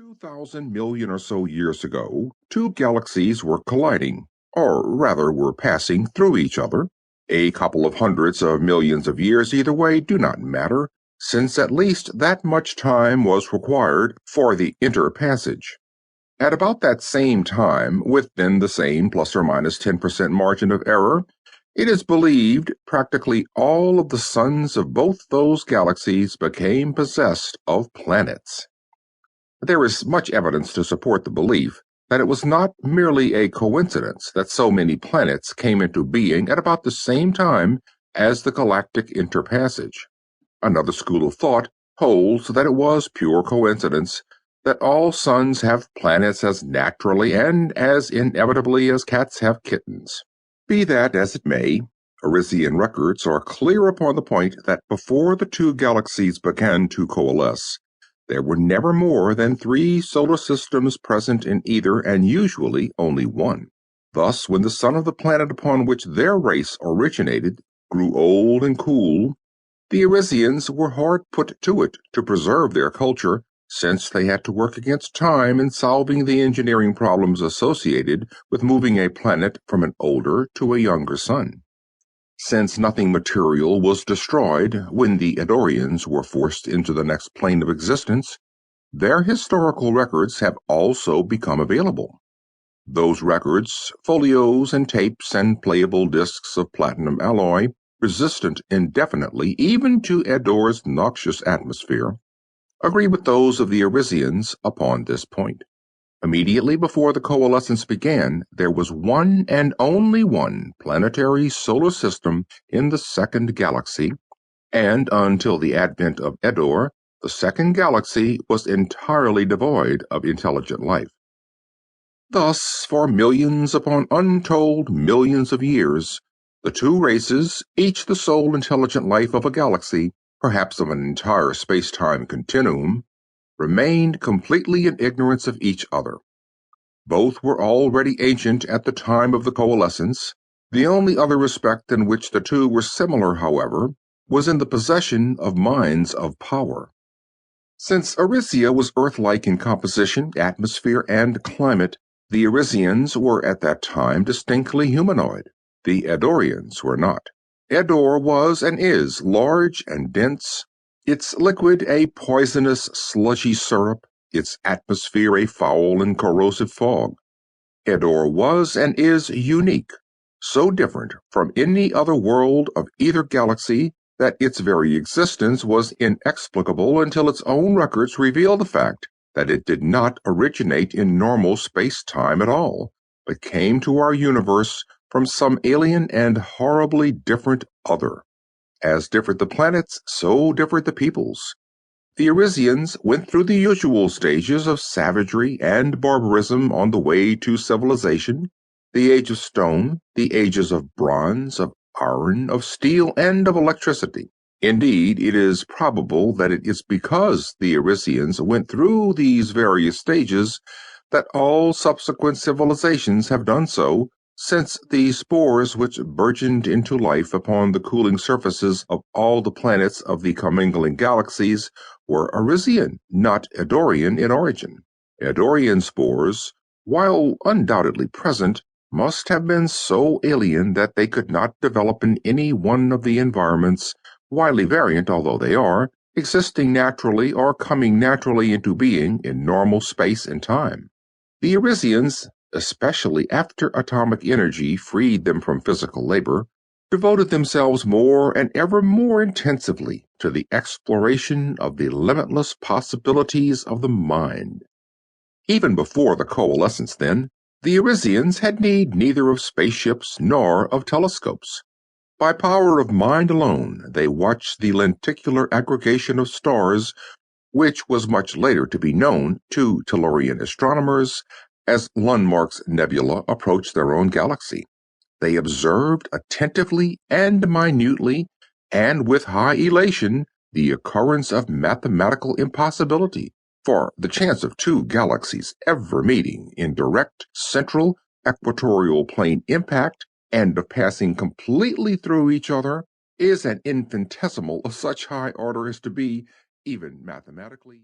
2,000 million or so years ago, two galaxies were colliding, or rather were passing through each other. A couple of hundreds of millions of years either way do not matter, since at least that much time was required for the interpassage. At about that same time, within the same plus or minus 10% margin of error, it is believed practically all of the suns of both those galaxies became possessed of planets. There is much evidence to support the belief that it was not merely a coincidence that so many planets came into being at about the same time as the galactic interpassage. Another school of thought holds that it was pure coincidence that all suns have planets as naturally and as inevitably as cats have kittens. Be that as it may, Arisian records are clear upon the point that before the two galaxies began to coalesce, there were never more than 3 solar systems present in either, and usually only one. Thus, when the sun of the planet upon which their race originated grew old and cool, the Arisians were hard put to it to preserve their culture, since they had to work against time in solving the engineering problems associated with moving a planet from an older to a younger sun. Since nothing material was destroyed when the Eddorians were forced into the next plane of existence, their historical records have also become available. Those records, folios and tapes and playable discs of platinum alloy, resistant indefinitely even to Eddor's noxious atmosphere, agree with those of the Arisians upon this point. Immediately before the coalescence began, there was one and only one planetary solar system in the second galaxy, and until the advent of Eddor, the second galaxy was entirely devoid of intelligent life. Thus, for millions upon untold millions of years, the two races, each the sole intelligent life of a galaxy, perhaps of an entire space-time continuum, remained completely in ignorance of each other. Both were already ancient at the time of the coalescence. The only other respect in which the two were similar, however, was in the possession of minds of power. Since Arisia was Earth-like in composition, atmosphere, and climate, the Arisians were at that time distinctly humanoid. The Eddorians were not. Eddor was and is large and dense, its liquid a poisonous, sludgy syrup, its atmosphere a foul and corrosive fog. Eddor was and is unique, so different from any other world of either galaxy that its very existence was inexplicable until its own records reveal the fact that it did not originate in normal space-time at all, but came to our universe from some alien and horribly different other. As differed the planets, so differed the peoples. The Arisians went through the usual stages of savagery and barbarism on the way to civilization, the age of stone, the ages of bronze, of iron, of steel, and of electricity. Indeed, it is probable that it is because the Arisians went through these various stages that all subsequent civilizations have done so, since the spores which burgeoned into life upon the cooling surfaces of all the planets of the commingling galaxies were Arisian, not Eddorian in origin. Eddorian spores, while undoubtedly present, must have been so alien that they could not develop in any one of the environments, widely variant although they are, existing naturally or coming naturally into being in normal space and time. The Arisians, especially after atomic energy freed them from physical labor, devoted themselves more and ever more intensively to the exploration of the limitless possibilities of the mind. Even before the coalescence, then, the Arisians had need neither of spaceships nor of telescopes. By power of mind alone, they watched the lenticular aggregation of stars, which was much later to be known to Tellurian astronomers as Lundmark's nebula approached their own galaxy. They observed attentively and minutely, and with high elation, the occurrence of mathematical impossibility, for the chance of two galaxies ever meeting in direct central equatorial plane impact and of passing completely through each other is an infinitesimal of such high order as to be, even mathematically,